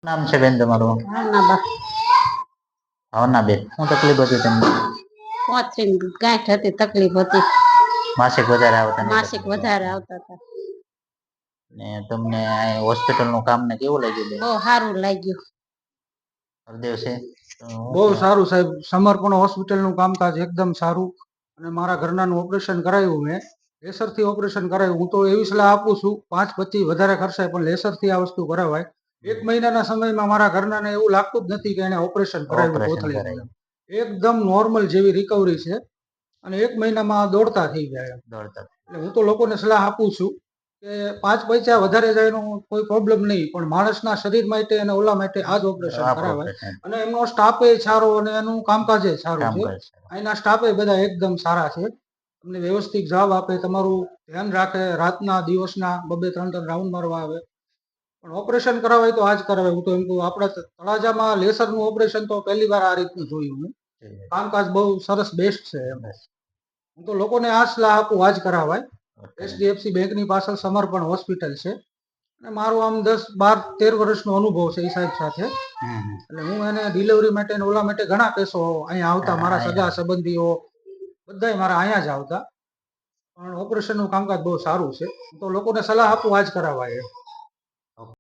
નામ છે બેન તમારું? ભાવના બેન, શું તકલીફ હતી તમને? કોથળી ગાંઠ હતી, તકલીફ હતી. માસિક વધારે આવતા? માસિક વધારે આવતા હતા. ને તમને હોસ્પિટલ નું કામ ને કેવું લાગ્યું? બહુ સારું લાગ્યું. હરદેવ છે બહુ સારું સાહેબ. સમર્પણ હોસ્પિટલ નું કામકાજ એકદમ સારું. અને મારા ઘરનાનું ઓપરેશન કરાવ્યું મેં, લેસરથી ઓપરેશન કરાવ્યું. હું તો એવી સલાહ આપું છું, 5-25 વધારે ખર્ચાય પણ લેસરથી આ વસ્તુ કરાવાય. 1 મહિનાના સમયમાં મારા ઘરનાને એવું લાગતું જ નથી કે એને ઓપરેશન કરાવ્યું કોથળીનું. એકદમ નોર્મલ જેવી રિકવરી છે અને 1 મહિનામાં દોડતા થઈ ગયા. એટલે હું તો લોકોને સલાહ આપું છું કે 5 પૈસા વધારે જાય એનો કોઈ પ્રોબ્લેમ નહીં, પણ માણસના શરીર માટે અને ઓલા માટે આ જ ઓપરેશન કરાવાય. અને એમનો સ્ટાફ સારો અને એનું કામકાજ સારું છે. અહીંના સ્ટાફ બધા એકદમ સારા છે. તમને વ્યવસ્થિત જવાબ આપે, તમારું ધ્યાન રાખે, રાતના દિવસના 2-3 રાઉન્ડ મારવા આવે. પણ ઓપરેશન કરાવાય તો આ જ કરાવાય. હું તો એમ કહું, આપણા તળાજામાં લેસરનું ઓપરેશન તો પહેલી વાર આ રીતનું જોયું હું. કામકાજ બહુ સરસ, બેસ્ટ છે. હું તો લોકોને આ સલાહ આપું, આ જ કરાવાય. HDFC બેંકની પાછળ સમર્પણ હોસ્પિટલ છે અને મારું આમ 10-12-13 વર્ષનો અનુભવ છે એ સાહેબ સાથે. એટલે હું એને ડિલિવરી માટે ને ઓલા માટે ઘણા કેસો અહીંયા આવતા, મારા સગા સંબંધીઓ બધા મારા અહીંયા જ આવતા. પણ ઓપરેશનનું કામકાજ બહુ સારું છે. તો લોકોને સલાહ આપું, આ જ કરાવાય.